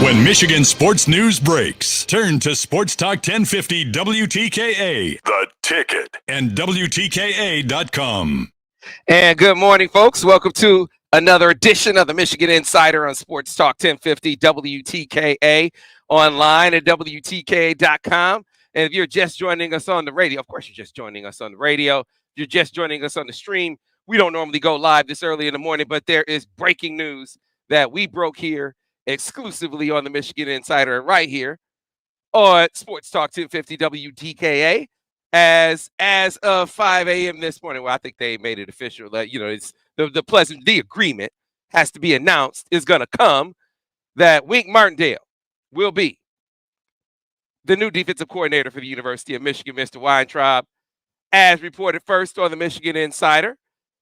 When Michigan sports news breaks, turn to Sports Talk 1050 WTKA, The Ticket, and WTKA.com. And good morning, folks. Welcome to another edition of the Michigan Insider on Sports Talk 1050 WTKA, online at WTKA.com. And if you're just joining us on the radio, of course you're just joining us on the radio. If you're just joining us on the stream, we don't normally go live this early in the morning, but there is breaking news that we broke here exclusively on the Michigan Insider right here on Sports Talk 1050 WTKA as of 5 a.m. this morning. Well, I think they made it official that, it's the agreement has to be announced is going to come that Wink Martindale will be the new defensive coordinator for the University of Michigan, Mr. Weintraub, as reported first on the Michigan Insider.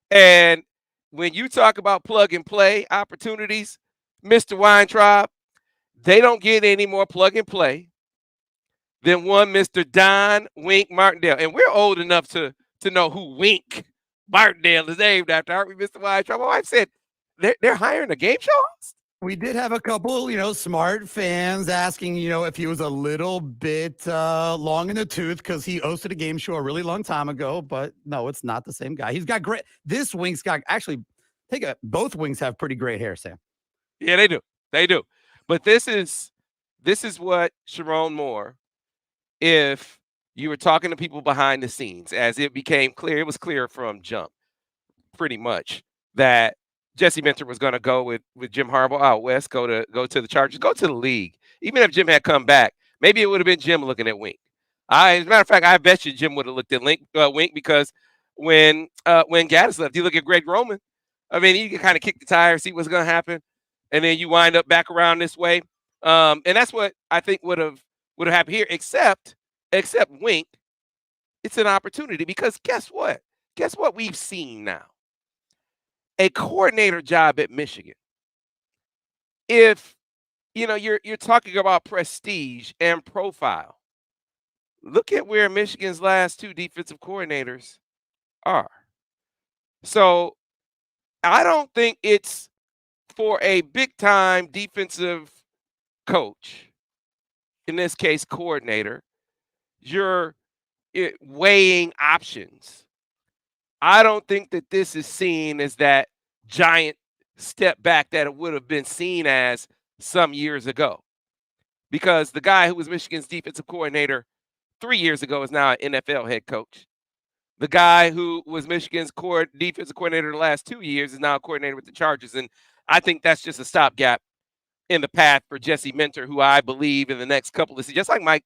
And when you talk about plug and play opportunities, Mr. Weintraub, they don't get any more plug and play than one Mr. Don Wink Martindale. And we're old enough to know who Wink Martindale is named after, aren't we, Mr. Weintraub? My wife said they're hiring a game show host. We did have a couple, smart fans asking, if he was a little bit long in the tooth because he hosted a game show a really long time ago. But no, it's not the same guy. He's got great. This Wink's got both Winks have pretty great hair, Sam. Yeah, they do. They do. But this is what Sherrone Moore, if you were talking to people behind the scenes, as it became clear, it was clear from jump, pretty much, that Jesse Minter was going to go with Jim Harbaugh out west, go to the Chargers, go to the league. Even if Jim had come back, maybe it would have been Jim looking at Wink. As a matter of fact, I bet you Jim would have looked at Wink because when Gaddis left, you look at Greg Roman. I mean, you can kind of kick the tire, see what's going to happen, and then you wind up back around this way. And that's what I think would have happened here, except Wink. It's an opportunity because guess what? Guess what we've seen now? A coordinator job at Michigan. If you're talking about prestige and profile, look at where Michigan's last two defensive coordinators are. So I don't think it's for a big-time defensive coach, in this case coordinator, you're weighing options. I don't think that this is seen as that giant step back that it would have been seen as some years ago. Because the guy who was Michigan's defensive coordinator 3 years ago is now an NFL head coach. The guy who was Michigan's defensive coordinator the last 2 years is now a coordinator with the Chargers. And I think that's just a stopgap in the path for Jesse Minter, who I believe in the next couple of seasons, just like Mike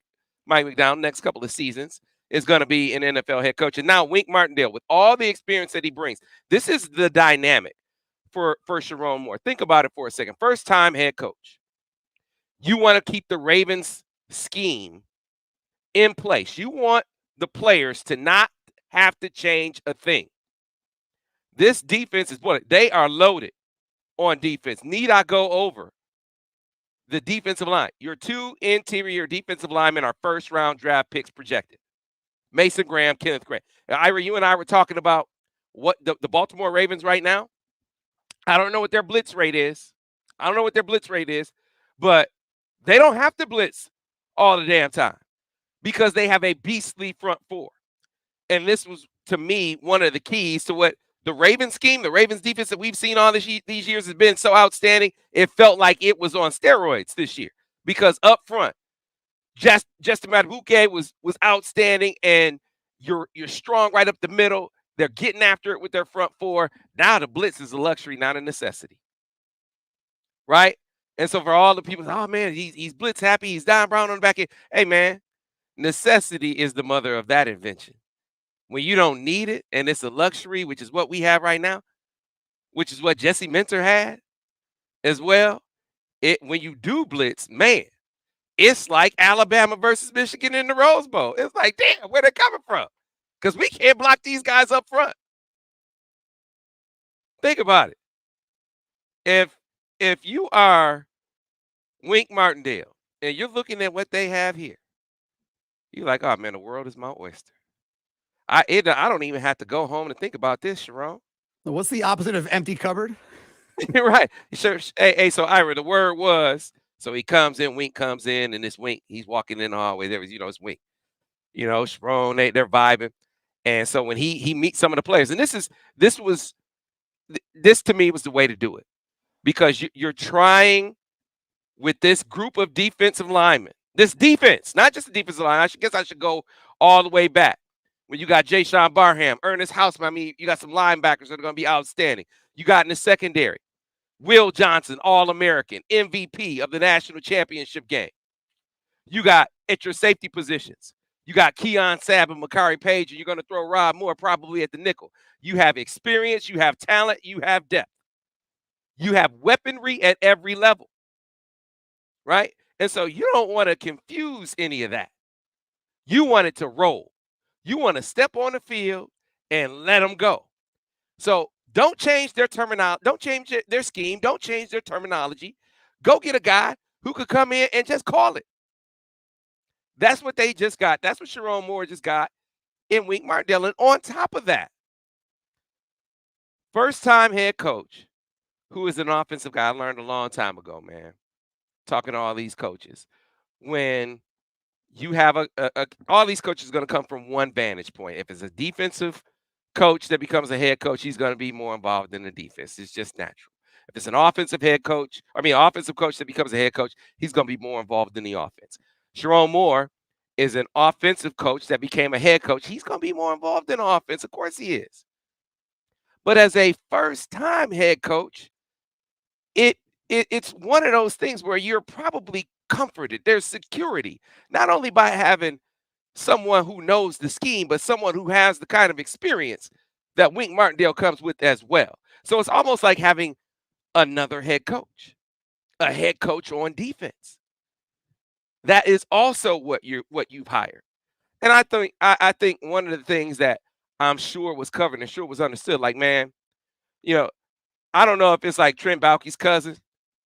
McDowell, next couple of seasons, is going to be an NFL head coach. And now Wink Martindale, with all the experience that he brings, this is the dynamic for Sherrone Moore. Think about it for a second. First-time head coach. You want to keep the Ravens' scheme in place. You want the players to not have to change a thing. This defense they are loaded on defense. Need I go over the defensive line? Your two interior defensive linemen are first-round draft picks projected. Mason Graham, Kenneth Grant. Ira, you and I were talking about what the Baltimore Ravens right now. I don't know what their blitz rate is. But they don't have to blitz all the damn time because they have a beastly front four. And this was, to me, one of the keys to what the Ravens scheme, the Ravens defense that we've seen all these years has been so outstanding. It felt like it was on steroids this year because up front, Justin Madubuike was outstanding, and you're strong right up the middle. They're getting after it with their front four. Now the blitz is a luxury, not a necessity. Right? And so for all the people, oh man, he's blitz happy, he's Don Brown on the back end. Hey man, necessity is the mother of that invention. When you don't need it and it's a luxury, which is what we have right now, which is what Jesse Minter had as well. When you do blitz, man, it's like Alabama versus Michigan in the Rose Bowl. It's like, damn, where they coming from? Because we can't block these guys up front. Think about it. If you are Wink Martindale and you're looking at what they have here, you're like, oh man, the world is my oyster. I don't even have to go home to think about this, Sherrone. What's the opposite of empty cupboard? Right. So Ira, the word was So he comes in, Wink comes in, and this Wink, he's walking in the hallway. There was, it's Wink. Sherrone, they're vibing. And so when he meets some of the players, and this to me was the way to do it, because you're trying with this group of defensive linemen, this defense, not just the defensive line. I should go all the way back. When you got Jay Sean Barham, Ernest Hausman, I mean, you got some linebackers that are going to be outstanding. You got in the secondary, Will Johnson, All-American, MVP of the national championship game. You got at your safety positions. You got Keon Sabb and Makari Page, and you're going to throw Rob Moore probably at the nickel. You have experience, you have talent, you have depth. You have weaponry at every level, right? And so you don't want to confuse any of that. You want it to roll. You want to step on the field and let them go. So don't change their terminology. Don't change their scheme. Don't change their terminology. Go get a guy who could come in and just call it. That's what they just got. That's what Sherrone Moore just got in Wink Martindale. And on top of that, first-time head coach, who is an offensive guy. I learned a long time ago, man, talking to all these coaches. When you have all these coaches are going to come from one vantage point. If it's a defensive coach that becomes a head coach, he's going to be more involved in the defense. It's just natural. If it's an offensive coach that becomes a head coach, he's going to be more involved in the offense. Sherrone Moore is an offensive coach that became a head coach. He's going to be more involved in offense. Of course he is. But as a first-time head coach, it's one of those things where you're probably comforted. There's security, not only by having someone who knows the scheme, but someone who has the kind of experience that Wink Martindale comes with as well. So it's almost like having another head coach, a head coach on defense. That is also what you've hired. And I think one of the things that I'm sure was covered and sure was understood, like, man, I don't know if it's like Trent Baalke's cousin.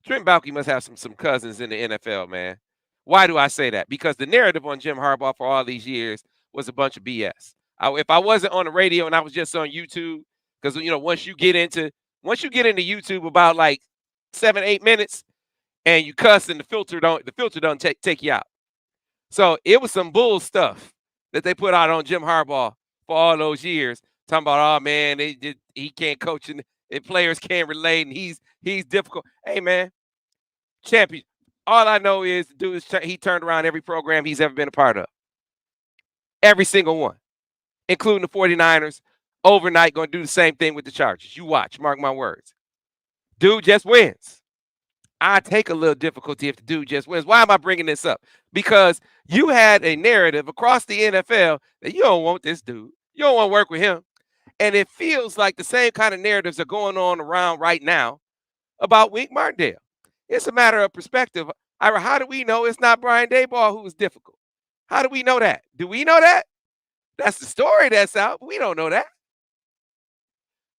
Trent Baalke must have some cousins in the NFL, man. Why do I say that? Because the narrative on Jim Harbaugh for all these years was a bunch of BS. If I wasn't on the radio and I was just on YouTube, because once you get into YouTube about like 7-8 minutes and you cuss and the filter don't take you out. So it was some bull stuff that they put out on Jim Harbaugh for all those years, talking about, oh man, he can't coach and players can't relate and he's difficult. Hey man, champion. All I know is the dude he turned around every program he's ever been a part of. Every single one, including the 49ers, overnight going to do the same thing with the Chargers. You watch, mark my words. Dude just wins. I take a little difficulty if the dude just wins. Why am I bringing this up? Because you had a narrative across the NFL that you don't want this dude. You don't want to work with him. And it feels like the same kind of narratives are going on around right now about Wink Martindale. It's a matter of perspective. Ira, how do we know it's not Brian Daboll who was difficult? How do we know that? Do we know that? That's the story that's out, but we don't know that.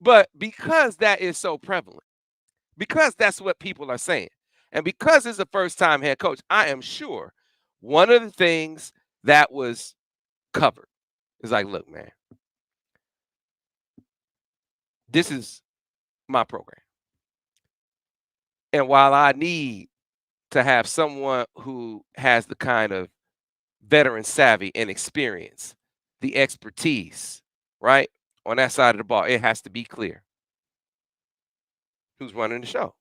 But because that is so prevalent, because that's what people are saying, and because it's a first-time head coach, I am sure one of the things that was covered is like, look, man, this is my program. And while I need to have someone who has the kind of veteran savvy and experience, the expertise, right, on that side of the ball, it has to be clear who's running the show.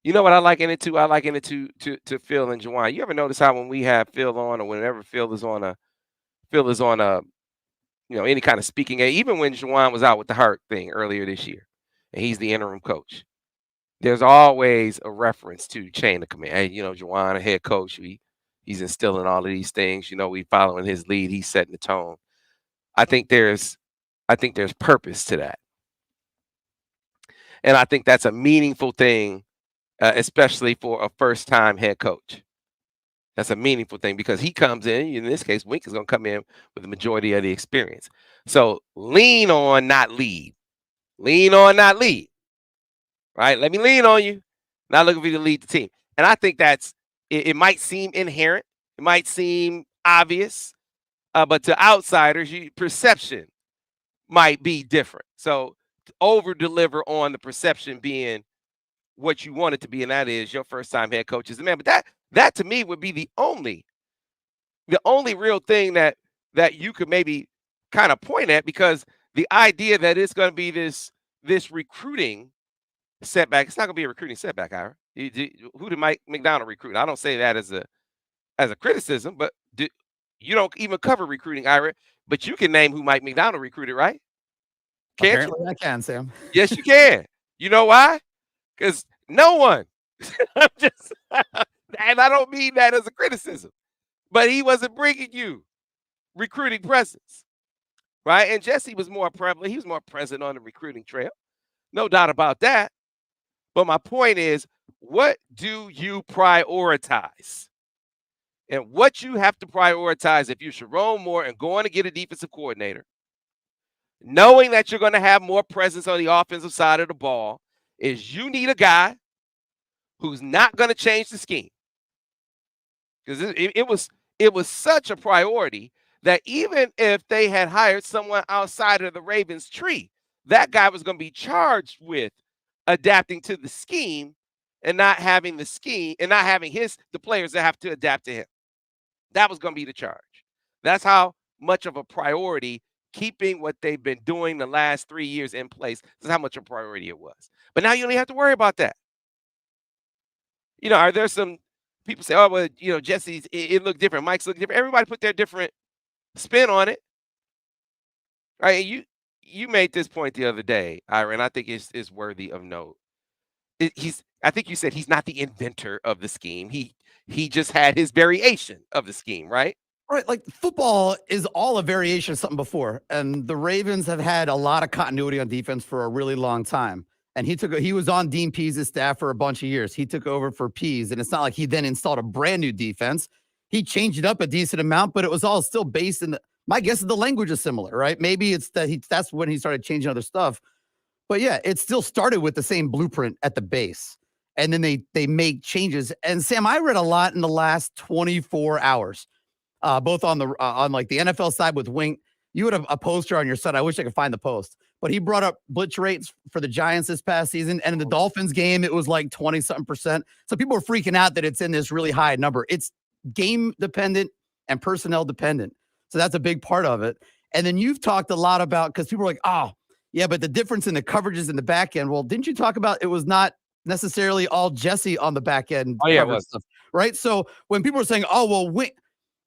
You know what I liken it to? I liken it to Phil and Juwan. You ever notice how when we have Phil on, or whenever Phil is on any kind of speaking aid, even when Juwan was out with the heart thing earlier this year, and he's the interim coach, there's always a reference to chain of command. Hey, Juwan, a head coach, he's instilling all of these things. We following his lead. He's setting the tone. I think there's purpose to that, and I think that's a meaningful thing, especially for a first-time head coach. That's a meaningful thing because he comes in this case, Wink is going to come in with the majority of the experience. So lean on, not lead. Lean on, not lead. Right? Let me lean on you. Not looking for you to lead the team. And I think it might seem inherent. It might seem obvious. But to outsiders, perception might be different. So over-deliver on the perception being what you want it to be, and that is your first time head coach as a man. But that to me would be the only real thing that you could maybe kind of point at, because the idea that it's going to be this recruiting setback, it's not going to be a recruiting setback, Ira. Who did Mike McDonald recruit? I don't say that as a criticism, but you don't even cover recruiting, Ira, but you can name who Mike McDonald recruited, right? Can't you? Apparently, I can, Sam. Yes, you can. You know why? Because no one. I'm just, and I don't mean that as a criticism, but he wasn't bringing you recruiting presence, right? And Jesse was more prevalent. He was more present on the recruiting trail. No doubt about that. But my point is, what do you prioritize? And what you have to prioritize if you're Sherrone Moore and going to get a defensive coordinator, knowing that you're going to have more presence on the offensive side of the ball, is you need a guy who's not going to change the scheme. Because it was such a priority that even if they had hired someone outside of the Ravens tree, that guy was going to be charged with adapting to the scheme and not having the scheme and not having the players that have to adapt to him. That was going to be the charge. That's how much of a priority keeping what they've been doing the last 3 years in place. That's how much of a priority it was. But now you don't have to worry about that. Are there some people say, oh, well, Jesse's, it looked different. Mike's looked different. Everybody put their different spin on it. Right? And you made this point the other day, Ira, and I think it's worthy of note. I think you said he's not the inventor of the scheme. He just had his variation of the scheme, right? Right, like football is all a variation of something before, and the Ravens have had a lot of continuity on defense for a really long time. And he was on Dean Pees' staff for a bunch of years. He took over for Pees, and it's not like he then installed a brand new defense. He changed it up a decent amount, but it was all still based in my guess is the language is similar, right? Maybe it's that's when he started changing other stuff. But yeah, it still started with the same blueprint at the base. And then they make changes. And Sam, I read a lot in the last 24 hours. Both on like the NFL side with Wink. You had a poster on your site. I wish I could find the post, but he brought up blitz rates for the Giants this past season. And in the Dolphins game, it was like 20-something%. So people are freaking out that it's in this really high number. It's game dependent and personnel dependent. So that's a big part of it. And then you've talked a lot about, because people are like, oh, yeah, but the difference in the coverages in the back end. Well, didn't you talk about it was not necessarily all Jesse on the back end? Oh, yeah, it was. Stuff, right? So when people are saying, oh, well, Wink,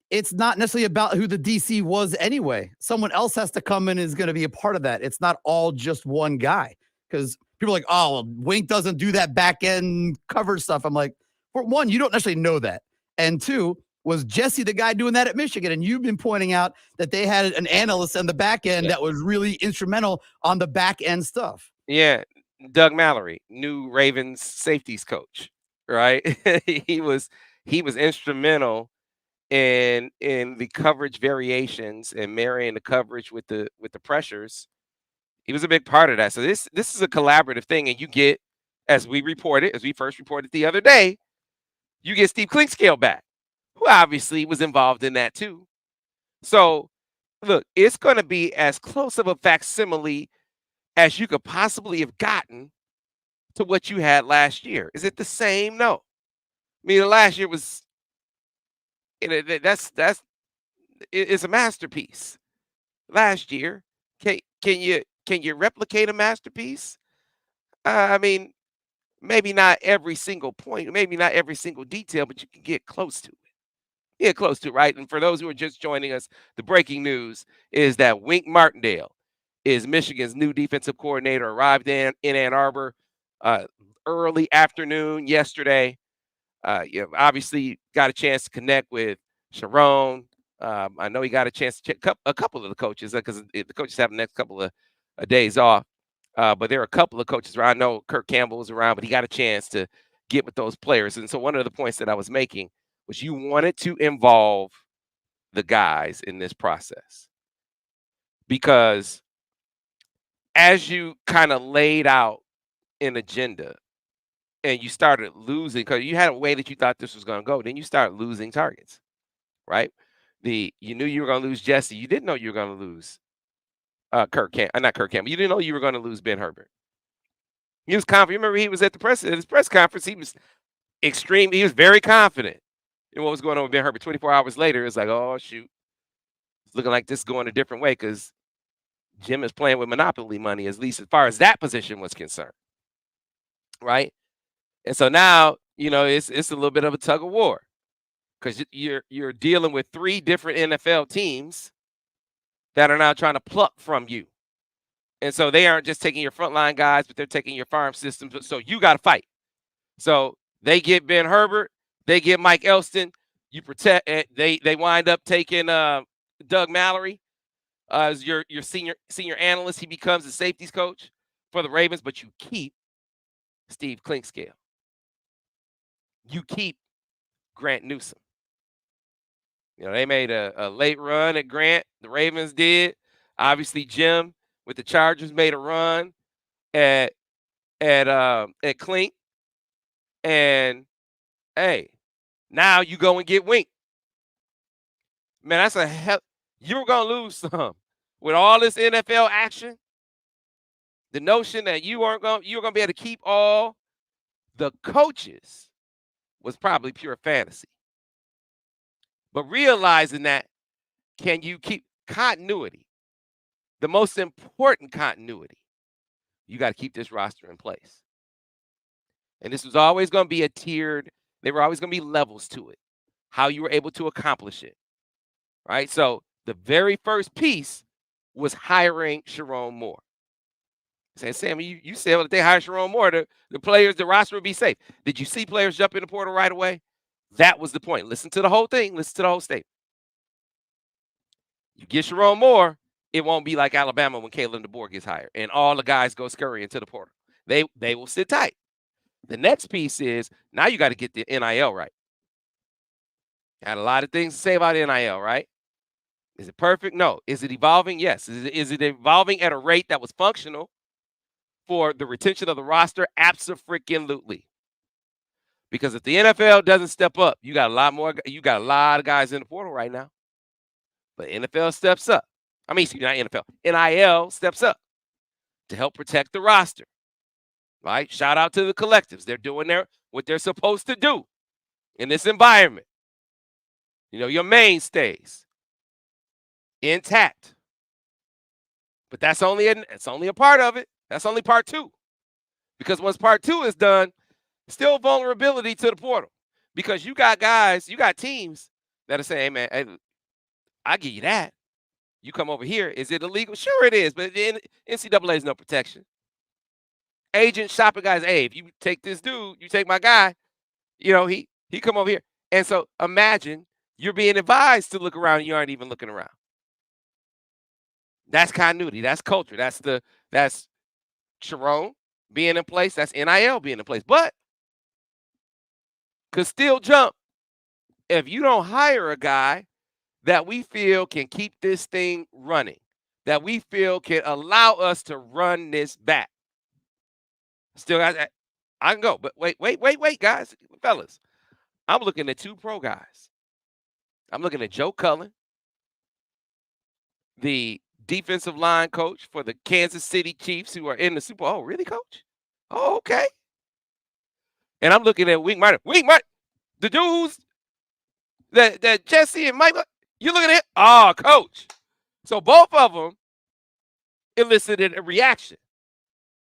it's not necessarily about who the DC was anyway. Someone else has to come in and is going to be a part of that. It's not all just one guy, because people are like, oh, well, Wink doesn't do that back end cover stuff. I'm like, for one, you don't necessarily know that. And two, was Jesse the guy doing that at Michigan? And you've been pointing out that they had an analyst on the back end that was really instrumental on the back end stuff. Yeah. Doug Mallory, new Ravens safeties coach, right? he was instrumental in the coverage variations and marrying the coverage with the pressures. He was a big part of that. So this is a collaborative thing, and you get, as we first reported the other day, you get Steve Clinkscale back, who obviously was involved in that too. So look, it's going to be as close of a facsimile as you could possibly have gotten to what you had last year. Is it the same? No. I mean, the last year was, it's a masterpiece. Last year, can you replicate a masterpiece? I mean, maybe not every single point, maybe not every single detail, but you can get close to it. Get close to it, right? And for those who are just joining us, the breaking news is that Wink Martindale is Michigan's new defensive coordinator. Arrived in Ann Arbor early afternoon yesterday. Obviously got a chance to connect with Sherrone. I know he got a chance to check a couple of the coaches, because the coaches have the next couple of days off. But there are a couple of coaches around. I know Kirk Campbell was around, but he got a chance to get with those players. And so one of the points that I was making was you wanted to involve the guys in this process, because as you kind of laid out an agenda and you started losing, because you had a way that you thought this was going to go, then you start losing targets, right? You knew you were going to lose Jesse. You didn't know you were going to lose not Kirk Campbell. You didn't know you were going to lose Ben Herbert. He was confident. Remember, he was at his press conference. He was extreme. He was very confident in what was going on with Ben Herbert. 24 hours later, it's like, oh shoot, it's looking like this is going a different way because Jim is playing with monopoly money, at least as far as that position was concerned, right? And so now, it's a little bit of a tug of war because you're dealing with 3 different NFL teams that are now trying to pluck from you. And so they aren't just taking your frontline guys, but they're taking your farm systems. So you got to fight. So they get Ben Herbert, they get Mike Elston. You protect. They wind up taking Doug Mallory as your senior analyst. He becomes the safeties coach for the Ravens, but you keep Steve Clinkscale. You keep Grant Newsome. They made a late run at Grant. The Ravens did. Obviously, Jim with the Chargers made a run at Clink. And hey, now you go and get Wink. Man, that's a hell. You're gonna lose some with all this NFL action. The notion that you're gonna be able to keep all the coaches was probably pure fantasy. But realizing that, can you keep continuity? The most important continuity. You got to keep this roster in place. And this was always going to be a tiered, there were always going to be levels to it, how you were able to accomplish it, right? So the very first piece was hiring Sherrone Moore. Saying, Sam, you said if they hire Sherrone Moore, the players, the roster would be safe. Did you see players jump in the portal right away? That was the point. Listen to the whole thing. Listen to the whole statement. You get Sherrone Moore, it won't be like Alabama when Kalen DeBoer gets hired and all the guys go scurrying to the portal. They will sit tight. The next piece is now you got to get the NIL right. Had a lot of things to say about NIL, right? Is it perfect? No. Is it evolving? Yes. Is it evolving at a rate that was functional for the retention of the roster? Abso-freaking-lutely. Because if the NFL doesn't step up, you got a lot of guys in the portal right now. But NFL steps up. I mean, not NFL. NIL steps up to help protect the roster. Right? Shout out to the collectives. They're doing what they're supposed to do in this environment. Your mainstays intact. But that's only a part of it. That's only part 2. Because once part 2 is done, still vulnerability to the portal. Because you got teams that are saying, hey, man, hey, I'll give you that. You come over here. Is it illegal? Sure it is, but in NCAA is no protection. Agents shopping guys, hey, if you take this dude, you take my guy, he come over here. And so imagine you're being advised to look around and you aren't even looking around. That's continuity. That's culture. That's Sherrone being in place. That's NIL being in place. But could still jump if you don't hire a guy that we feel can keep this thing running, that we feel can allow us to run this back. Still, I can go, but wait, guys, fellas. I'm looking at 2 pro guys. I'm looking at Joe Cullen, the defensive line coach for the Kansas City Chiefs, who are in the Super Bowl. Oh, really, coach? Oh, okay. And I'm looking at Wink Martindale. The dudes that Jesse and Mike. You looking at it? Oh, coach. So both of them elicited a reaction.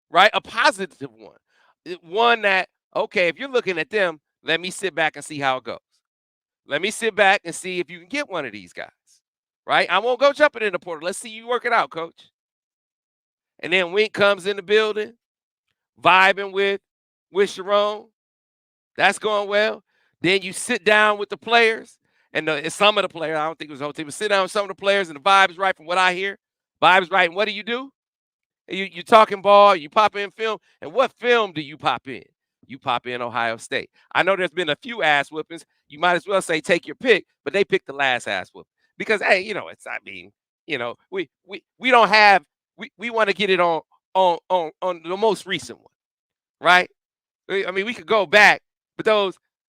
Right? A positive one. One that, okay, if you're looking at them, let me sit back and see how it goes. Let me sit back and see if you can get one of these guys. Right? I won't go jumping in the portal. Let's see you work it out, coach. And then Wink comes in the building, vibing with Sherrone. That's going well. Then you sit down with the players. And some of the players, I don't think it was the whole team, but sit down with some of the players and the vibe is right from what I hear. Vibe is right. And what do? You're talking ball, you pop in film. And what film do you pop in? You pop in Ohio State. I know there's been a few ass whoopings. You might as well say take your pick, but they picked the last ass whooping. Because, hey, we don't have, we want to get it on the most recent one, right? I mean, we could go back, but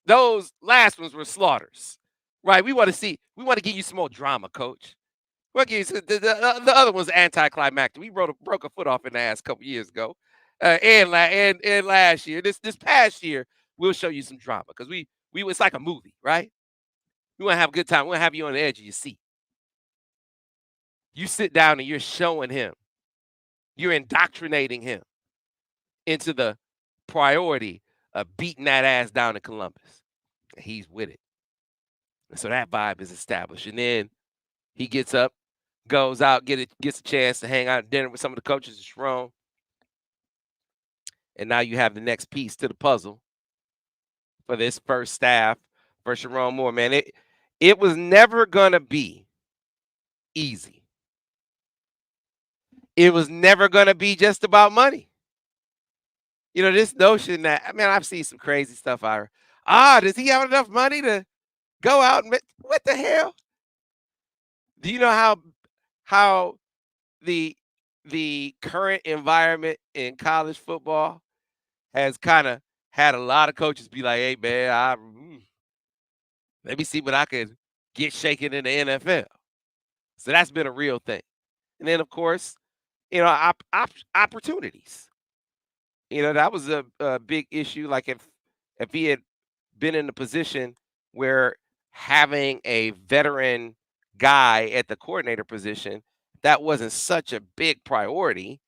those last ones were slaughters, right? We want to give you some more drama, coach. The other one's anticlimactic. We broke a foot off in the ass a couple years ago. and last year. This past year, we'll show you some drama because we it's like a movie, right? We want to have a good time. We want to have you on the edge of your seat. You sit down and you're showing him, you're indoctrinating him into the priority of beating that ass down in Columbus. And he's with it. And so that vibe is established. And then he gets up, goes out, gets a chance to hang out at dinner with some of the coaches at Sherrone. And now you have the next piece to the puzzle for this first staff for Sherrone Moore. Man, it was never gonna be easy. It was never gonna be just about money. You know, this notion that, man, I've seen some crazy stuff out here. Does he have enough money to go out and what the hell? Do you know how the current environment in college football has kind of had a lot of coaches be like, hey man, let me see what I can get shaken in the NFL. So that's been a real thing. And then of course, you know, opportunities. You know, that was a big issue. Like if he had been in a position where having a veteran guy at the coordinator position, that wasn't such a big priority,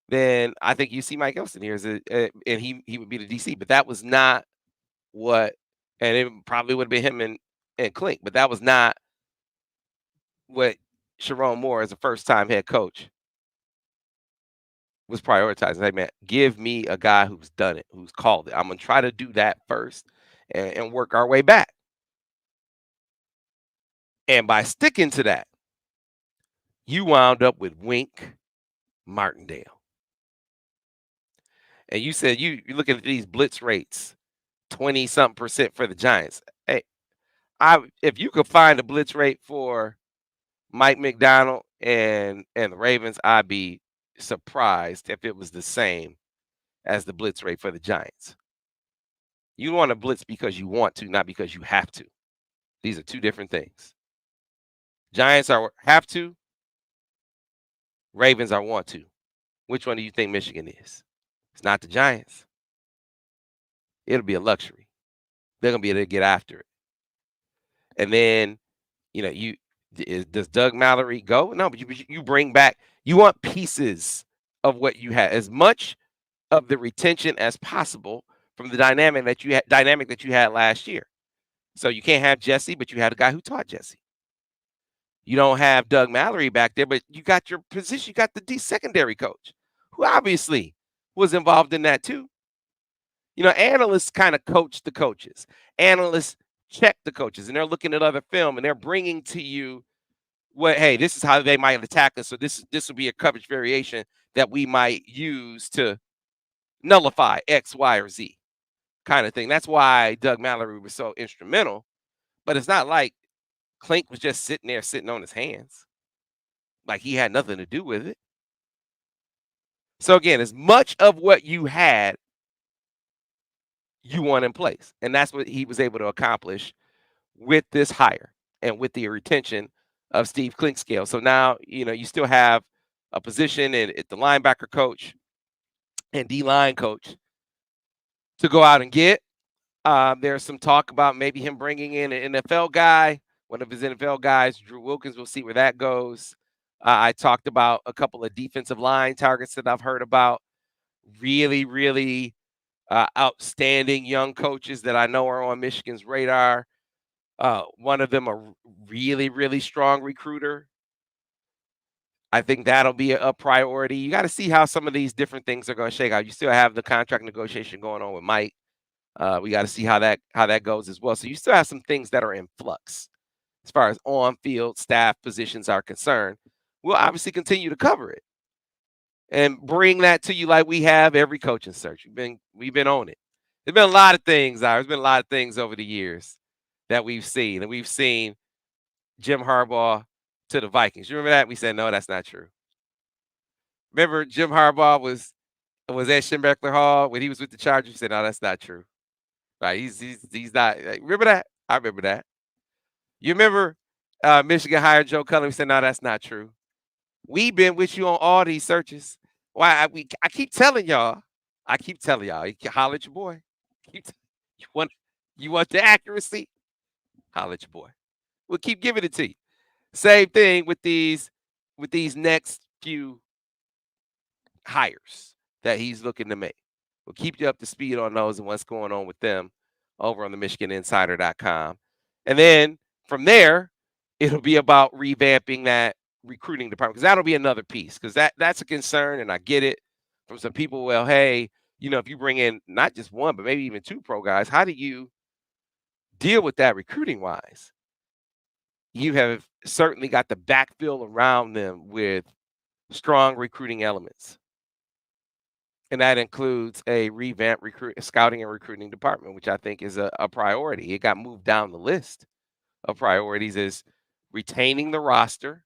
then I think you see Mike Elston here and he would be the DC. But that was not what, and it probably would have been him and Klink, but that was not what Sherrone Moore as a first-time head coach was prioritizing. Hey man, give me a guy who's done it, who's called it. I'm gonna try to do that first and work our way back. And by sticking to that, you wound up with Wink Martindale. And you said you're looking at these blitz rates, 20-something% for the Giants. Hey, if you could find a blitz rate for Mike McDonald and the Ravens, I'd be surprised if it was the same as the blitz rate for the Giants. You want to blitz because you want to, not because you have to. These are two different things. Giants are have to. Ravens are want to. Which one do you think Michigan is? It's not the Giants. It'll be a luxury. They're going to be able to get after it. And then, you know, does Doug Mallory go? No, but you bring back, you want pieces of what you had, as much of the retention as possible from the dynamic that you had last year. So you can't have Jesse, but you had a guy who taught Jesse. You don't have Doug Mallory back there, but you got your position. You got the secondary coach, who obviously was involved in that too. You know, analysts kind of coach the coaches. Analysts check the coaches, and they're looking at other film, and they're bringing to you hey, this is how they might attack us. So this will be a coverage variation that we might use to nullify X, Y, or Z kind of thing. That's why Doug Mallory was so instrumental. But it's not like Klink was just sitting on his hands, like he had nothing to do with it. So again, as much of what you had, you want in place. And that's what he was able to accomplish with this hire and with the retention of Steve Clinkscale. So now, you know, you still have a position at the linebacker coach and D-line coach to go out and get. There's some talk about maybe him bringing in an NFL guy, one of his NFL guys, Drew Wilkins. We'll see where that goes. I talked about a couple of defensive line targets that I've heard about. Really, really outstanding young coaches that I know are on Michigan's radar. One of them, a really, really strong recruiter. I think that'll be a priority. You got to see how some of these different things are going to shake out. You still have the contract negotiation going on with Mike. We got to see how that goes as well. So you still have some things that are in flux as far as on-field staff positions are concerned. We'll obviously continue to cover it and bring that to you like we have every coaching search. We've been on it. There's been a lot of things. There's been a lot of things over the years that we've seen, and we've seen Jim Harbaugh to the Vikings. You remember that? We said no, that's not true. Remember Jim Harbaugh was at Schembechler Hall when he was with the Chargers. We said no, that's not true. Right? He's not. Remember that? I remember that. You remember Michigan hired Joe Cullen? We said no, that's not true. We've been with you on all these searches. Why I keep telling y'all. You holler at your boy. Keep, you want the accuracy? Holler at your boy. We'll keep giving it to you. Same thing with these next few hires that he's looking to make. We'll keep you up to speed on those and what's going on with them over on the MichiganInsider.com. And then from there, it'll be about revamping that recruiting department, because that'll be another piece, because that's a concern, and I get it from some people. Well, hey, if you bring in not just one, but maybe even two pro guys, how do you deal with that recruiting wise? You have certainly got the backfill around them with strong recruiting elements. And that includes a revamped scouting and recruiting department, which I think is a priority. It got moved down the list of priorities, is retaining the roster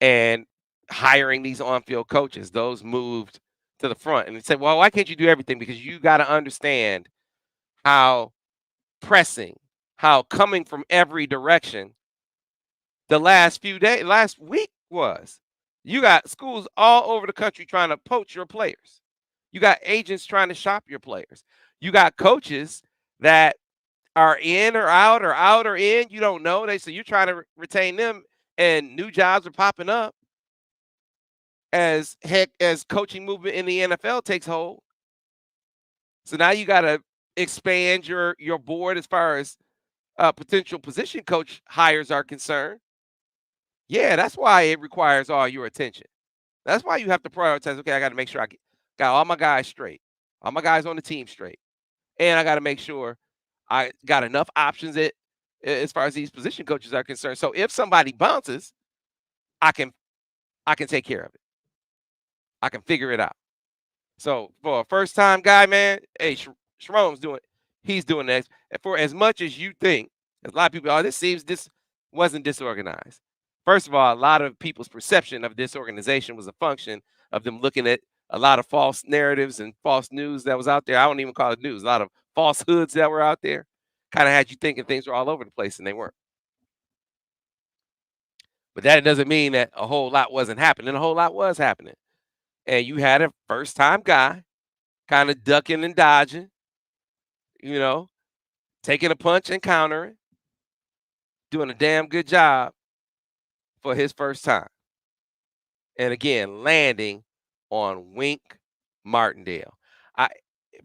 and hiring these on-field coaches. Those moved to the front. And they said, well, why can't you do everything? Because you got to understand how pressing, how coming from every direction the last week was. You got schools all over the country trying to poach your players. You got agents trying to shop your players. You got coaches that are in or out or in. You don't know. So you're trying to retain them, and new jobs are popping up as coaching movement in the NFL takes hold. So now you got to expand your board as far as potential position coach hires are concerned. Yeah, that's why it requires all your attention. That's why you have to prioritize. Okay, I got to make sure I got all my guys straight, all my guys on the team straight, and I got to make sure I got enough options as far as these position coaches are concerned. So if somebody bounces, I can take care of it. I can figure it out. So for a first-time guy, man, hey, Sherrone's he's doing that. For as much as you think, a lot of people, this wasn't disorganized. First of all, a lot of people's perception of disorganization was a function of them looking at a lot of false narratives and false news that was out there. I don't even call it news. A lot of falsehoods that were out there kind of had you thinking things were all over the place, and they weren't. But that doesn't mean that a whole lot wasn't happening. A whole lot was happening. And you had a first-time guy kind of ducking and dodging, taking a punch and countering, doing a damn good job for his first time. And again, landing on Wink Martindale.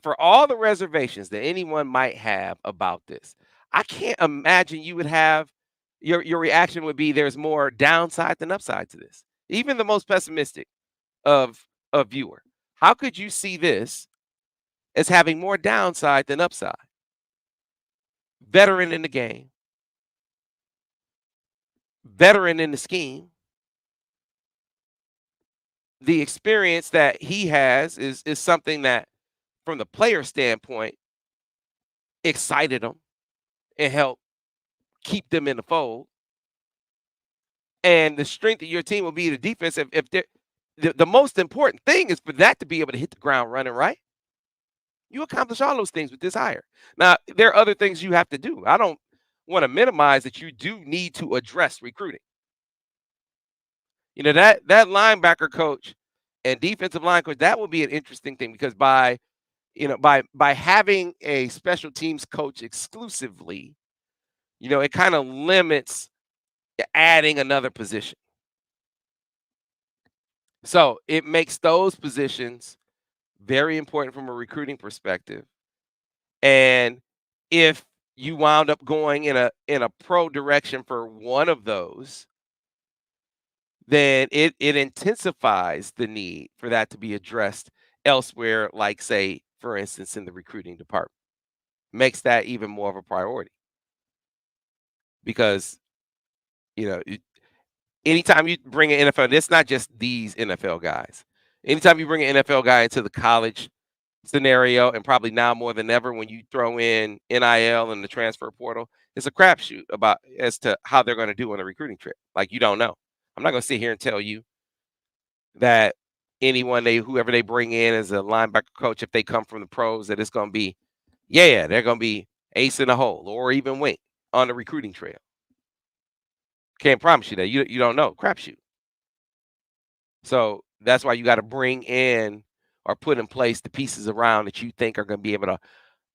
For all the reservations that anyone might have about this, I can't imagine you would have your reaction would be there's more downside than upside to this. Even the most pessimistic of a viewer. How could you see this as having more downside than upside? Veteran in the game, veteran in the scheme. The experience that he has is something that, from the player standpoint, excited them and helped keep them in the fold. And the strength of your team will be the defense. If the most important thing is for that to be able to hit the ground running, right? You accomplish all those things with this hire. Now, there are other things you have to do. I don't want to minimize that you do need to address recruiting. That linebacker coach and defensive line coach, that will be an interesting thing, because by having a special teams coach exclusively, it kind of limits adding another position. So it makes those positions very important from a recruiting perspective. And if you wound up going in a pro direction for one of those, then it intensifies the need for that to be addressed elsewhere, like, say, for instance, in the recruiting department. Makes that even more of a priority. Because, anytime you bring an NFL, it's not just these NFL guys. Anytime you bring an NFL guy into the college scenario, and probably now more than ever when you throw in NIL and the transfer portal, it's a crapshoot as to how they're going to do on a recruiting trip. Like, you don't know. I'm not going to sit here and tell you that whoever they bring in as a linebacker coach, if they come from the pros, that it's going to be, they're going to be ace in the hole or even Wink on the recruiting trail. Can't promise you that. You don't know. Crapshoot. So That's why you got to bring in or put in place the pieces around that you think are going to be able to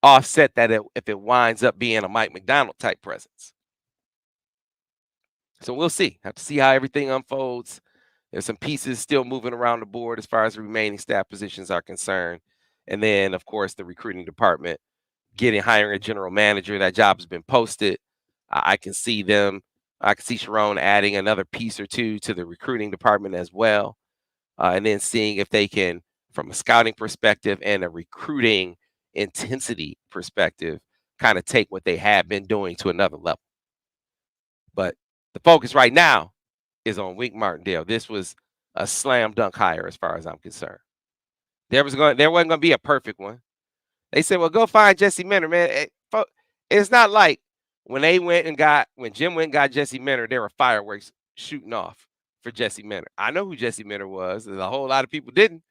offset that if it winds up being a Mike Macdonald type presence. So we'll see. Have to see how everything unfolds. There's some pieces still moving around the board as far as the remaining staff positions are concerned. And then, of course, the recruiting department hiring a general manager. That job has been posted. I can see Sherrone adding another piece or two to the recruiting department as well. And then seeing if they can, from a scouting perspective and a recruiting intensity perspective, kind of take what they have been doing to another level. But the focus right now is on Wink Martindale. This was a slam dunk hire as far as I'm concerned. There wasn't going to be a perfect one. They said, well, go find Jesse Minter, man. It's not like when Jim went and got Jesse Minter, there were fireworks shooting off for Jesse Minter. I know who Jesse Minter was. A whole lot of people didn't.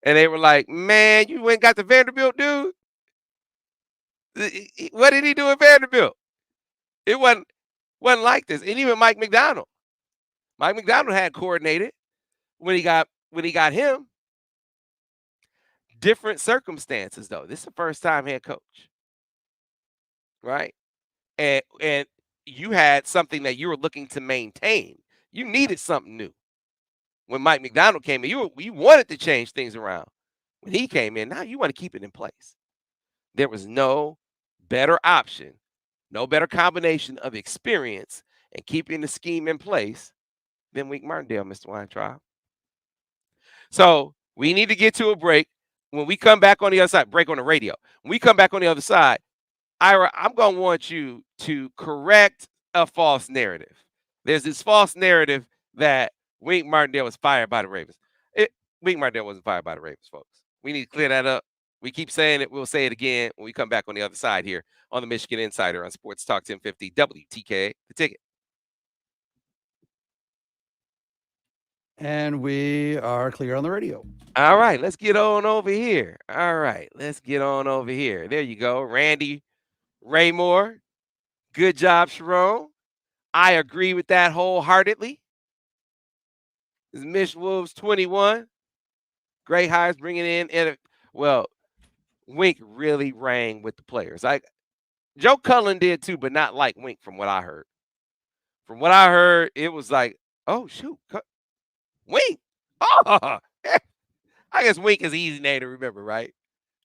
And they were like, man, you went and got the Vanderbilt dude? What did he do at Vanderbilt? It wasn't like this. And even Mike Macdonald. Mike Macdonald had coordinated when he got him. Different circumstances, though. This is the first time head coach. Right? And you had something that you were looking to maintain. You needed something new. When Mike Macdonald came in, you wanted to change things around. When he came in, now you want to keep it in place. There was no better option, no better combination of experience and keeping the scheme in place than Wink Martindale, Mr. Weintraub. So we need to get to a break. When we come back on the other side, break on the radio. When we come back on the other side, Ira, I'm going to want you to correct a false narrative. There's this false narrative that Wink Martindale was fired by the Ravens. Wink Martindale wasn't fired by the Ravens, folks. We need to clear that up. We keep saying it. We'll say it again when we come back on the other side here on the Michigan Insider on Sports Talk 1050 WTK, the ticket. And we are clear on the radio. All right, let's get on over here. There you go. Randy Raymore. Good job, Sherrone. I agree with that wholeheartedly. This is Mish Wolves 21. Great hires bringing in. Wink really rang with the players. Joe Cullen did too, but not like Wink from what I heard. From what I heard, it was like, oh, shoot. Wink. Oh, I guess Wink is an easy name to remember, right?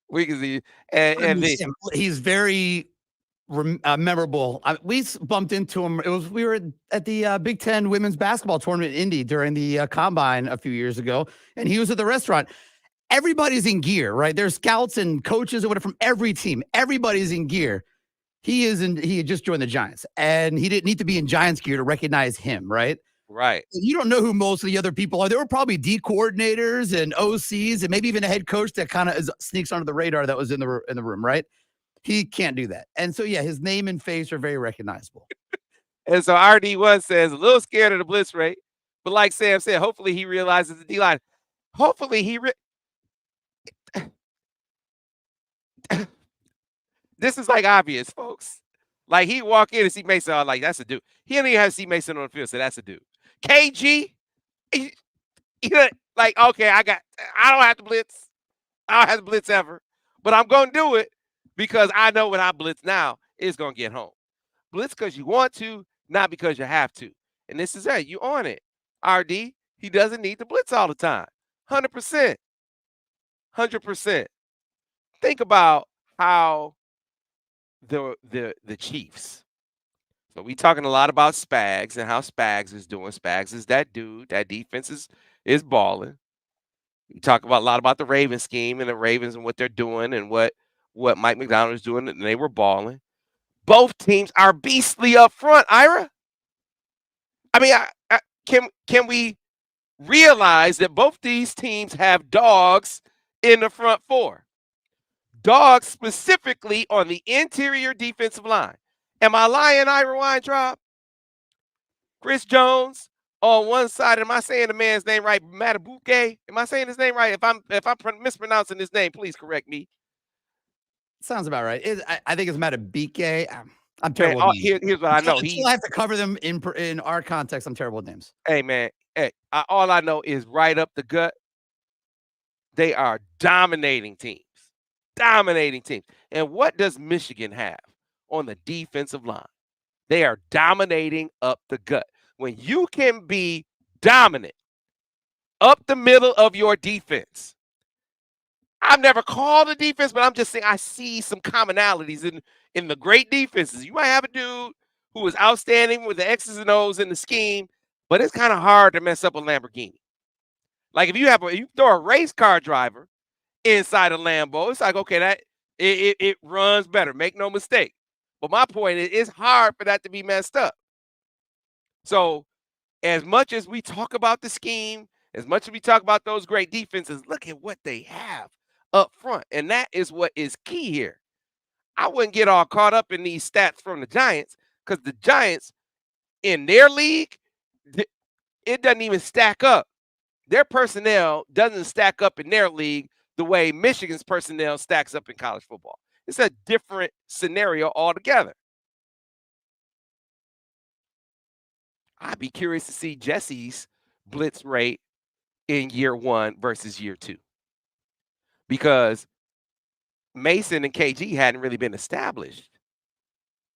Wink is easy. And he's very memorable. We bumped into him. We were at the Big Ten women's basketball tournament in Indy during the combine a few years ago, and he was at the restaurant. Everybody's in gear, right? There's scouts and coaches or whatever from every team. Everybody's in gear. He had just joined the Giants, and he didn't need to be in Giants gear to recognize him, right? Right. You don't know who most of the other people are. There were probably D coordinators and OCs and maybe even a head coach that kind of sneaks under the radar that was in the room, right? He can't do that. And so, yeah, his name and face are very recognizable. And so RD1 says, a little scared of the blitz rate. But like Sam said, hopefully he realizes the D-line. Hopefully he this is like obvious, folks. Like he walk in and see Mason, I'm like, that's a dude. He didn't even have to see Mason on the field, so that's a dude. KG, like, okay, I don't have to blitz. I don't have to blitz ever. But I'm going to do it because I know when I blitz now, it's going to get home. Blitz because you want to, not because you have to. And this is it. You on it. RD, he doesn't need to blitz all the time. 100%. 100%. Think about how the Chiefs. So we talking a lot about Spags and how Spags is doing. Spags is that dude. That defense is balling. We talk about a lot about the Ravens scheme and the Ravens and what they're doing and what Mike Macdonald is doing, and they were balling. Both teams are beastly up front, Ira. I mean, can we realize that both these teams have dogs in the front four? Dogs specifically on the interior defensive line. Am I lying, Ira Weintraub? Chris Jones on one side. Am I saying the man's name right? Matabuke? Am I saying his name right? If I'm mispronouncing his name, please correct me. Sounds about right. I think it's Matabuke. I'm terrible. Man, here's what I know. I have to cover them in our context. I'm terrible with names. Hey man, all I know is right up the gut. They are dominating teams. Dominating teams. And what does Michigan have on the defensive line? They are dominating up the gut. When you can be dominant up the middle of your defense, I've never called a defense, but I'm just saying I see some commonalities in the great defenses. You might have a dude who is outstanding with the X's and O's in the scheme, but it's kind of hard to mess up a Lamborghini. Like if you throw a race car driver inside a Lambo, it's like, okay, that it runs better. Make no mistake. But my point is, it's hard for that to be messed up. So as much as we talk about the scheme, as much as we talk about those great defenses, look at what they have up front. And that is what is key here. I wouldn't get all caught up in these stats from the Giants because the Giants in their league, it doesn't even stack up. Their personnel doesn't stack up in their league the way Michigan's personnel stacks up in college football. It's a different scenario altogether. I'd be curious to see Jesse's blitz rate in year 1 versus year 2. Because Mason and KG hadn't really been established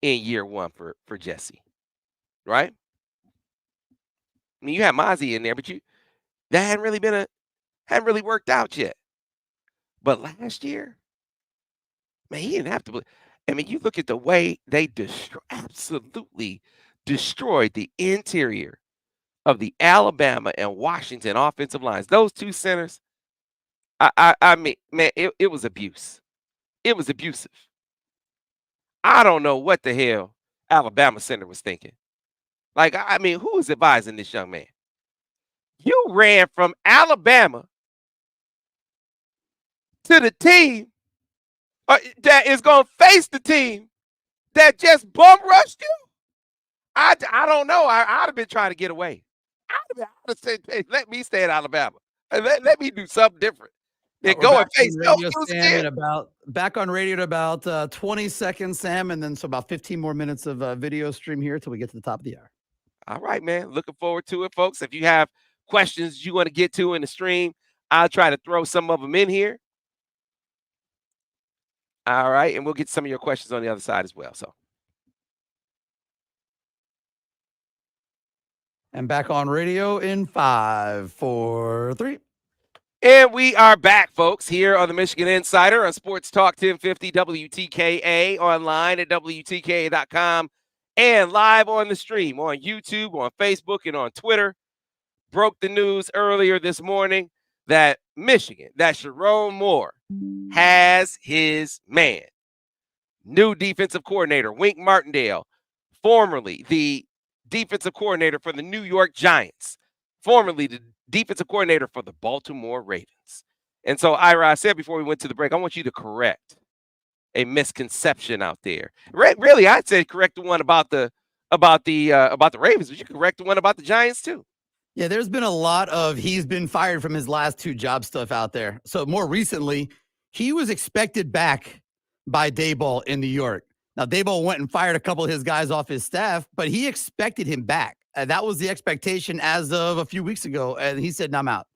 in year 1 for Jesse. Right? I mean, you had Mozzie in there, but that hadn't really worked out yet. But last year, man, he didn't have to. I mean, you look at the way they absolutely destroyed the interior of the Alabama and Washington offensive lines. Those two centers, I mean, man, it was abuse. It was abusive. I don't know what the hell Alabama center was thinking. Like, I mean, who was advising this young man? You ran from Alabama to the team that is going to face the team that just bum rushed you. I don't know. I'd have been trying to get away. I'd have said, hey, let me stay in Alabama. Let me do something different. Then go and face back on radio at about 20 seconds, Sam, and then so about 15 more minutes of video stream here till we get to the top of the hour. All right, man. Looking forward to it, folks. If you have questions you want to get to in the stream, I'll try to throw some of them in here. All right, and we'll get some of your questions on the other side as well. So. And back on radio in 5, 4, 3. And we are back, folks, here on the Michigan Insider on Sports Talk 1050 WTKA, online at WTKA.com, and live on the stream on YouTube, on Facebook, and on Twitter. Broke the news earlier this morning that Michigan, that Sherrone Moore has his man. New defensive coordinator, Wink Martindale, formerly the defensive coordinator for the New York Giants, formerly the defensive coordinator for the Baltimore Ravens. And so, Ira, I said before we went to the break, I want you to correct a misconception out there. Really, I'd say correct the one about the Ravens, but you correct the one about the Giants too. Yeah, there's been a lot of he's been fired from his last 2 job stuff out there. So more recently, he was expected back by Daboll in New York. Now, Daboll went and fired a couple of his guys off his staff, but he expected him back. That was the expectation as of a few weeks ago, and he said, I'm out.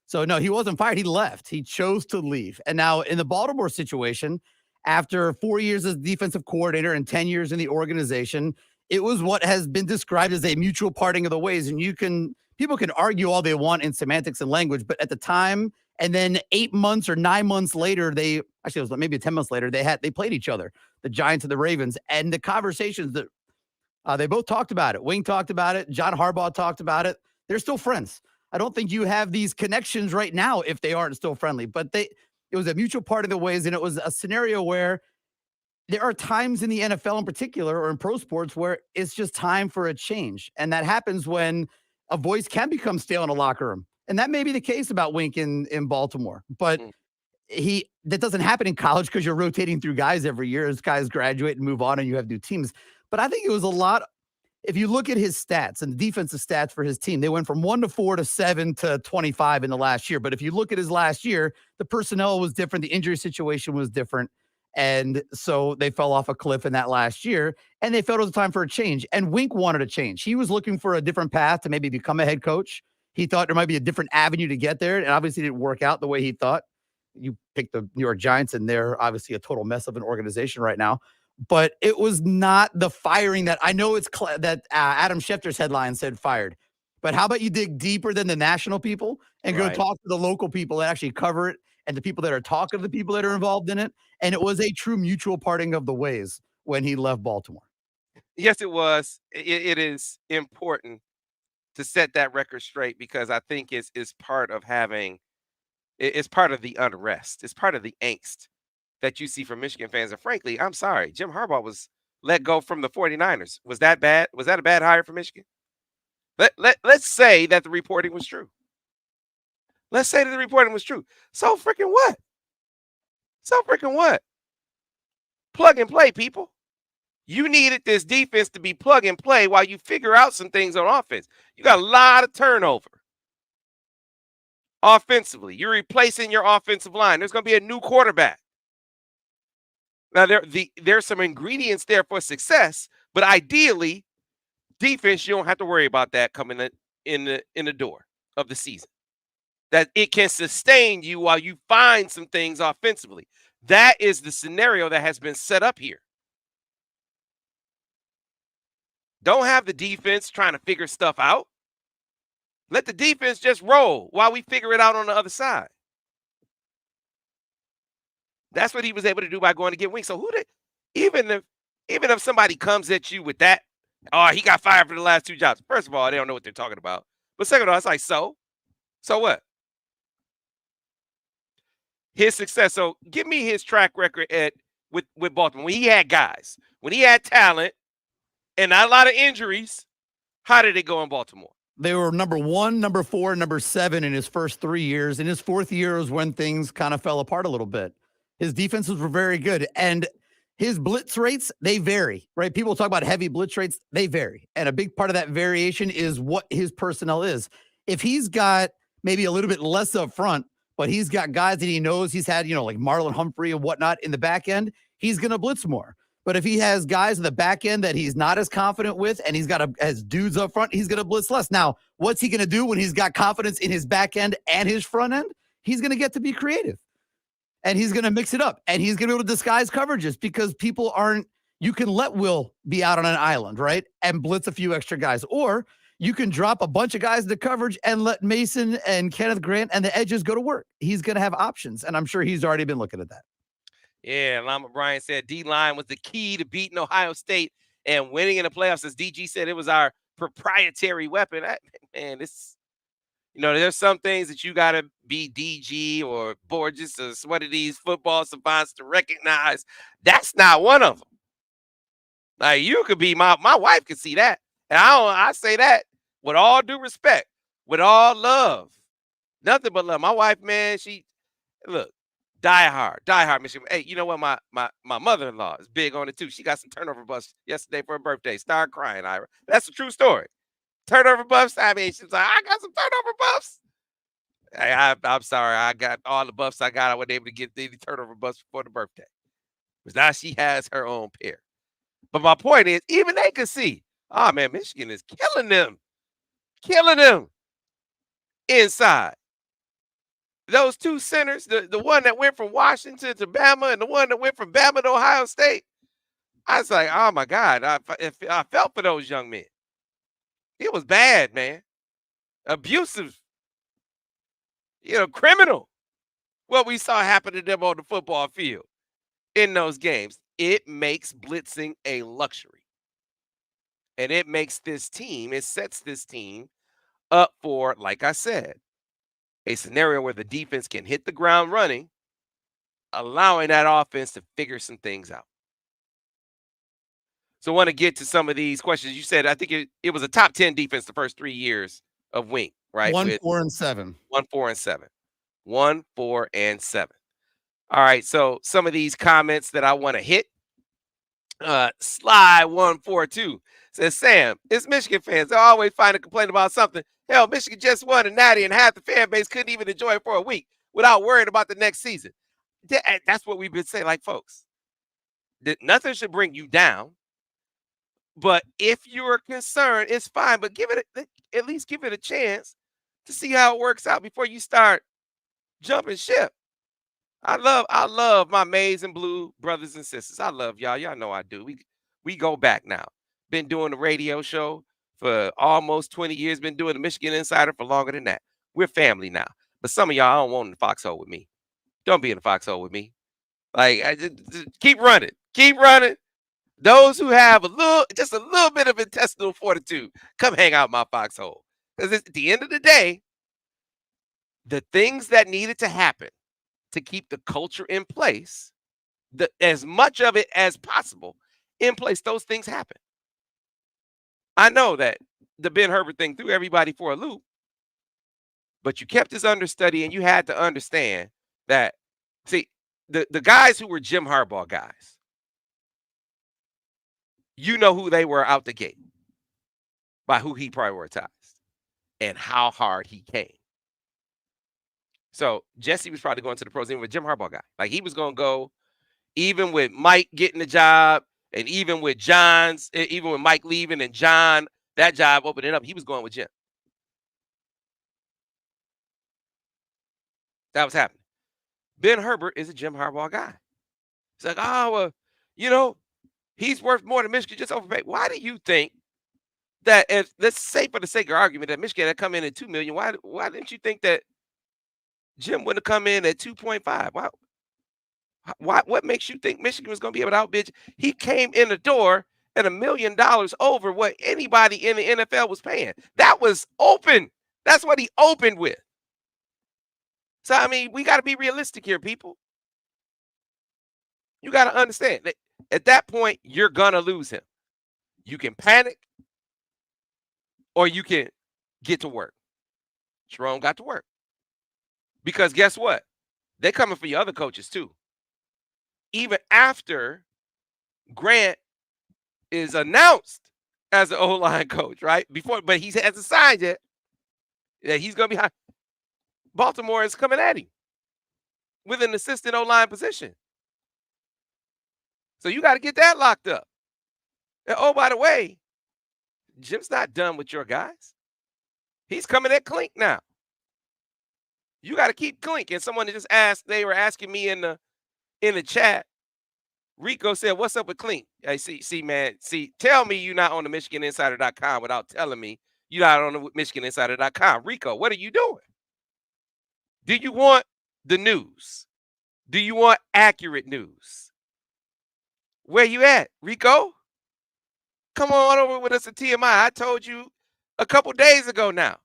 So, no, he wasn't fired. He left. He chose to leave. And now in the Baltimore situation, after 4 years as defensive coordinator and 10 years in the organization, it was what has been described as a mutual parting of the ways. And people can argue all they want in semantics and language, but at the time, and then 8 months or 9 months later, it was maybe 10 months later, they played each other, the Giants and the Ravens, and the conversations that they both talked about it. Wing talked about it. John Harbaugh talked about it. They're still friends. I don't think you have these connections right now if they aren't still friendly, but it was a mutual part of the ways. And it was a scenario where there are times in the NFL in particular, or in pro sports, where it's just time for a change. And that happens when a voice can become stale in a locker room. And that may be the case about Wink in Baltimore, but that doesn't happen in college because you're rotating through guys every year as guys graduate and move on and you have new teams. But I think it was a lot. If you look at his stats and the defensive stats for his team, they went from 1 to 4 to 7 to 25 in the last year. But if you look at his last year, the personnel was different. The injury situation was different. And so they fell off a cliff in that last year, and they felt it was time for a change. And Wink wanted a change. He was looking for a different path to maybe become a head coach. He thought there might be a different avenue to get there, and obviously didn't work out the way he thought. You picked the New York Giants, and they're obviously a total mess of an organization right now. But it was not the firing that I know it's that Adam Schefter's headline said fired. But how about you dig deeper than the national people and go talk to the local people that actually cover it and the people that are talking to the people that are involved in it? And it was a true mutual parting of the ways when he left Baltimore. Yes, it was. It is important to set that record straight because I think it's part of having it's part of the unrest. It's part of the angst that you see from Michigan fans. And frankly, I'm sorry, Jim Harbaugh was let go from the 49ers. Was that bad? Was that a bad hire for Michigan? Let's say that the reporting was true. Let's say that the reporting was true. So freaking what? So freaking what? Plug and play, people. You needed this defense to be plug and play while you figure out some things on offense. You got a lot of turnover offensively. You're replacing your offensive line. There's going to be a new quarterback. Now, there's some ingredients there for success, but ideally, defense, you don't have to worry about that coming in the door of the season. That it can sustain you while you find some things offensively. That is the scenario that has been set up here. Don't have the defense trying to figure stuff out. Let the defense just roll while we figure it out on the other side. That's what he was able to do by going to get Wink. So even if somebody comes at you with that, oh, he got fired for the last 2 jobs. First of all, they don't know what they're talking about. But second of all, it's like, so what? His success. So give me his track record with Baltimore. When he had guys, when he had talent, and not a lot of injuries, how did it go in Baltimore? They were number 1, number 4, number 7 in his first 3 years. In his 4th year was when things kind of fell apart a little bit. His defenses were very good. And his blitz rates, they vary, right? People talk about heavy blitz rates. They vary. And a big part of that variation is what his personnel is. If he's got maybe a little bit less up front, but he's got guys that he knows he's had, like Marlon Humphrey and whatnot in the back end, he's going to blitz more. But if he has guys in the back end that he's not as confident with and he's got as dudes up front, he's going to blitz less. Now, what's he going to do when he's got confidence in his back end and his front end? He's going to get to be creative. And he's going to mix it up. And he's going to be able to disguise coverages because people aren't – you can let Will be out on an island, right, and blitz a few extra guys. Or you can drop a bunch of guys into coverage and let Mason and Kenneth Grant and the edges go to work. He's going to have options, and I'm sure he's already been looking at that. Yeah, Lama Bryan said D-line was the key to beating Ohio State and winning in the playoffs. As DG said, it was our proprietary weapon. Man, there's some things that you got to be DG or Borges or one of these football savants to recognize. That's not one of them. Like, you could be my wife could see that. And I say that with all due respect, with all love. Nothing but love. My wife, man, die hard Michigan. Hey, you know what? My mother-in-law is big on it too. She got some turnover buffs yesterday for her birthday. Started crying, Ira. That's a true story. Turnover buffs. I mean, she was like, I got some turnover buffs. Hey, I'm sorry. I got all the buffs I got. I wasn't able to get the turnover buffs for the birthday. Because now she has her own pair. But my point is, even they could see, oh man, Michigan is killing them inside. Those 2 centers, the one that went from Washington to Bama and the one that went from Bama to Ohio State, I was like, oh my God, I felt for those young men. It was bad, man. Abusive, criminal. What we saw happen to them on the football field in those games. It makes blitzing a luxury. And it sets this team up for, like I said, a scenario where the defense can hit the ground running, allowing that offense to figure some things out. So I want to get to some of these questions. You said, I think it was a top 10 defense the first 3 years of Wink, right? 1, 4, and 7. 1, 4, and 7. 1, 4, and 7. All right, so some of these comments that I want to hit. Sly142 says, Sam, it's Michigan fans. They always find a complaint about something. Hell, Michigan just won a natty and half the fan base couldn't even enjoy it for a week without worrying about the next season. That's what we've been saying. Like, folks, nothing should bring you down. But if you're concerned, it's fine. But at least give it a chance to see how it works out before you start jumping ship. I love my maize and blue brothers and sisters. I love y'all. Y'all know I do. We go back now. Been doing the radio show for almost 20 years. Been doing the Michigan Insider for longer than that. We're family now. But some of y'all don't want in the foxhole with me. Don't be in the foxhole with me. Like just keep running. Keep running. Those who have just a little bit of intestinal fortitude, come hang out my foxhole. Because at the end of the day, the things that needed to happen to keep the culture in place, as much of it as possible in place, those things happen. I know that the Ben Herbert thing threw everybody for a loop, but you kept his understudy and you had to understand that, see, the guys who were Jim Harbaugh guys, you know who they were out the gate by who he prioritized and how hard he came. So Jesse was probably going to the pros even with Jim Harbaugh guy. Like he was going to go even with Mike getting the job and even with even with Mike leaving and John, that job opening up, he was going with Jim. That was happening. Ben Herbert is a Jim Harbaugh guy. It's like, oh, well, he's worth more than Michigan, just overpaid. Why do you think that, if let's say for the sake of argument that Michigan had come in at $2 million, why didn't you think that Jim would have come in at 2.5? What makes you think Michigan was going to be able to outbid? He came in the door at $1 million over what anybody in the NFL was paying. That was open. That's what he opened with. So, I mean, we got to be realistic here, people. You got to understand that at that point, you're going to lose him. You can panic or you can get to work. Sherrone got to work. Because guess what? They're coming for your other coaches too. Even after Grant is announced as an O-line coach, right? But he hasn't signed yet. That he's going to be high. Baltimore is coming at him with an assistant O-line position. So you got to get that locked up. And oh, by the way, Jim's not done with your guys. He's coming at Klink now. You got to keep Klink. And someone just asked, they were asking me in the chat. Rico said, "What's up with Klink?" I man, tell me you're not on the MichiganInsider.com without telling me you're not on the MichiganInsider.com. Rico, what are you doing? Do you want the news? Do you want accurate news? Where you at, Rico? Come on over with us at TMI. I told you a couple days ago now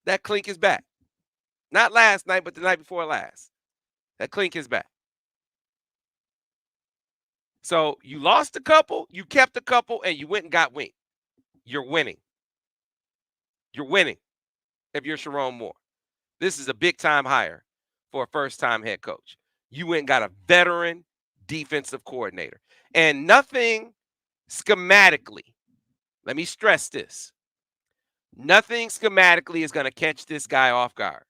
that Klink is back. Not last night, but the night before last. That Klink is back. So you lost a couple, you kept a couple, and you went and got Wink. You're winning. You're winning if you're Sherrone Moore. This is a big-time hire for a first-time head coach. You went and got a veteran defensive coordinator. And nothing schematically, let me stress this, nothing schematically is going to catch this guy off guard.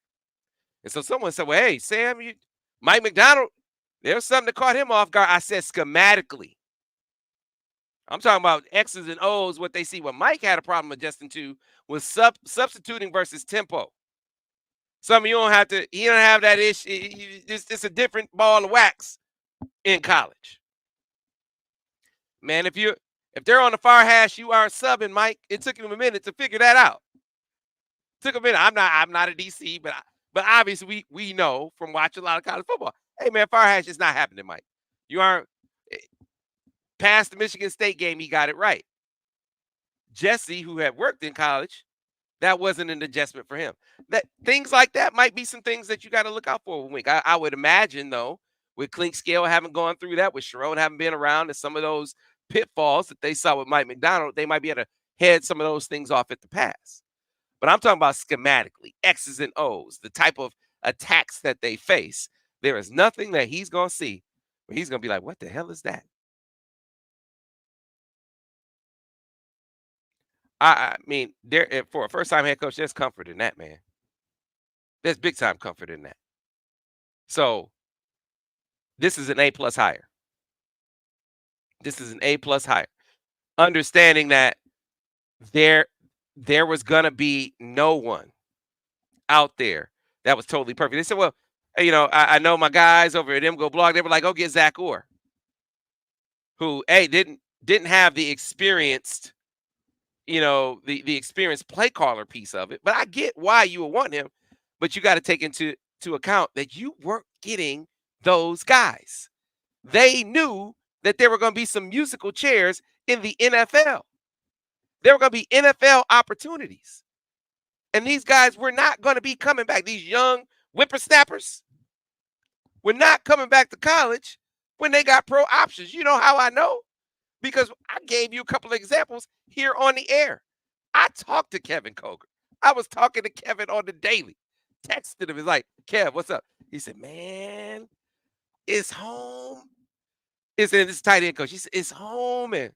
And so someone said, well, hey, Sam, Mike McDonald, there's something that caught him off guard. I said schematically. I'm talking about X's and O's, what they see. What Mike had a problem adjusting to was substituting versus tempo. Some of you don't have that issue. It's a different ball of wax in college. Man, if they're on the far hash, you aren't subbing, Mike. It took him a minute to figure that out. Took a minute. I'm not a DC, but obviously we know from watching a lot of college football. Hey man, far hash is not happening, Mike. You aren't past the Michigan State game. He got it right. Jesse, who had worked in college, that wasn't an adjustment for him. That things like that might be some things that you got to look out for with Wink. I would imagine though, with Klink Scale having gone through that, with Sherrone having been around, and some of those pitfalls that they saw with Mike McDonald, they might be able to head some of those things off at the pass. But I'm talking about schematically, X's and O's, the type of attacks that they face. There is nothing that he's going to see where he's going to be like, what the hell is that? I mean, for a first-time head coach, there's comfort in that, man. There's big-time comfort in that. So this is an A-plus hire. This is an A-plus hire. Understanding that there was going to be no one out there that was totally perfect. They said, well, I know my guys over at MGO Blog. They were like, go get Zach Orr, who, didn't have the experienced, the experienced play caller piece of it. But I get why you would want him, but you got to take into account that you weren't getting those guys. They knew that there were going to be some musical chairs in the NFL. There were going to be NFL opportunities. And these guys were not going to be coming back. These young whippersnappers were not coming back to college when they got pro options. You know how I know? Because I gave you a couple of examples here on the air. I talked to Kevin Coger. I was talking to Kevin on the daily. Texted him. He's like, Kev, what's up? He said, man, it's home. It's in this tight end coach. He said, it's home. And,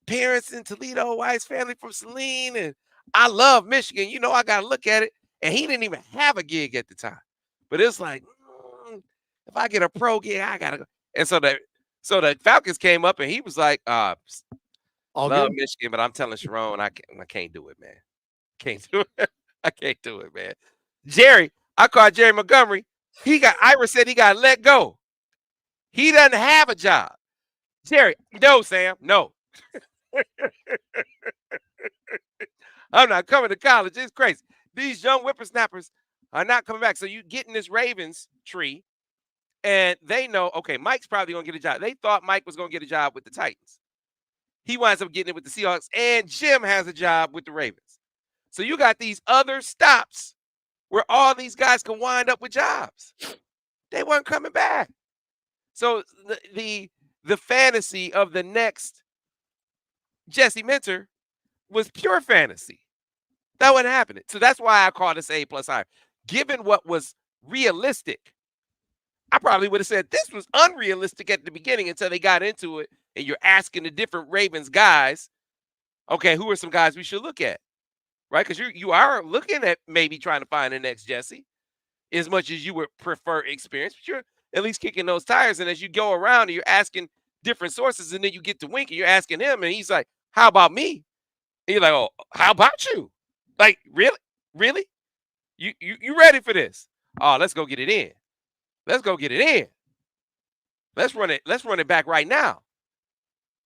parents in Toledo, wife's family from Saline. And I love Michigan. I got to look at it. And he didn't even have a gig at the time. But it's like, if I get a pro gig, I got to go. And so the Falcons came up and he was like, love Michigan, but I'm telling Sherrone, I can't do it, man. Can't do it. I can't do it, man. Jerry, I called Jerry Montgomery. Ira said he got let go. He doesn't have a job. Jerry, no, Sam, no. I'm not coming to college. It's crazy. These young whippersnappers are not coming back. So you get in this Ravens tree, and they know, okay, Mike's probably going to get a job. They thought Mike was going to get a job with the Titans. He winds up getting it with the Seahawks, and Jim has a job with the Ravens. So you got these other stops where all these guys can wind up with jobs. They weren't coming back. So the fantasy of the next Jesse Minter was pure fantasy. That wasn't happening. So that's why I call this A+ higher. Given what was realistic, I probably would have said this was unrealistic at the beginning until they got into it, and you're asking the different Ravens guys, okay, who are some guys we should look at, right? Because you are looking at maybe trying to find the next Jesse, as much as you would prefer experience, but you're at least kicking those tires. And as you go around and you're asking different sources, and then you get to Wink and you're asking him, and he's like, how about me? And you're like, oh, how about you? Like, really? You ready for this? Oh, let's go get it in. Let's go get it in. Let's run it back right now.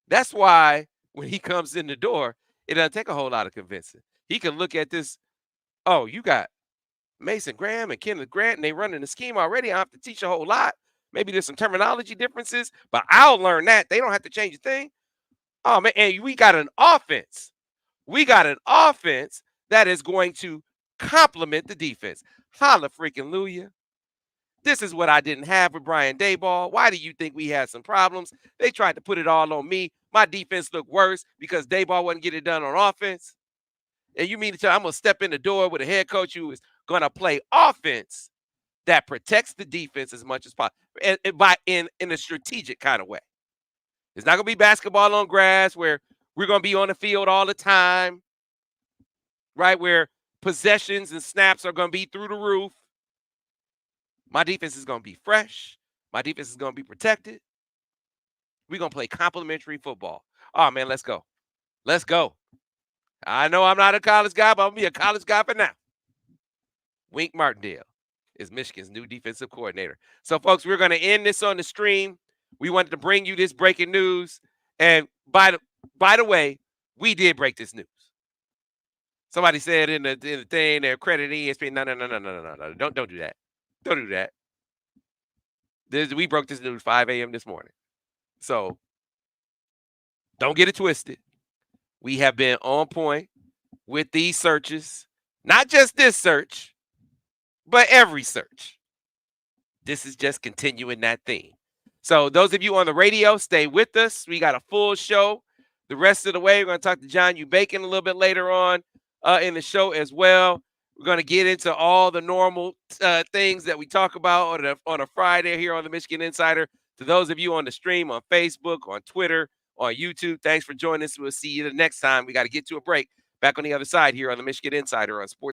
That's why when he comes in the door, it doesn't take a whole lot of convincing. He can look at this. Oh, you got Mason Graham and Kenneth Grant, and they running the scheme already. I have to teach a whole lot. Maybe there's some terminology differences, but I'll learn that. They don't have to change a thing. Oh, man, and we got an offense. We got an offense that is going to complement the defense. Holla freaking Luya. This is what I didn't have with Brian Daboll. Why do you think we had some problems? They tried to put it all on me. My defense looked worse because Daboll wasn't getting it done on offense. And you mean to tell me I'm going to step in the door with a head coach who is going to play offense that protects the defense as much as possible, and in a strategic kind of way. It's not going to be basketball on grass where we're going to be on the field all the time, right, where possessions and snaps are going to be through the roof. My defense is going to be fresh. My defense is going to be protected. We're going to play complimentary football. Oh, man, let's go. Let's go. I know I'm not a college guy, but I'm going to be a college guy for now. Wink Martindale is Michigan's new defensive coordinator. So, folks, we're going to end this on the stream. We wanted to bring you this breaking news. And by the way, we did break this news. Somebody said in the thing they're crediting ESPN. No. Don't do that. Don't do that. We broke this news 5 a.m. this morning. So don't get it twisted. We have been on point with these searches. Not just this search, but every search. This is just continuing that theme. So those of you on the radio, stay with us. We got a full show the rest of the way. We're going to talk to John Bacon a little bit later on in the show as well. We're going to get into all the normal things that we talk about on a Friday here on the Michigan Insider. To those of you on the stream, on Facebook, on Twitter, on YouTube, thanks for joining us. We'll see you the next time. We got to get to a break. Back on the other side here on the Michigan Insider on Sports.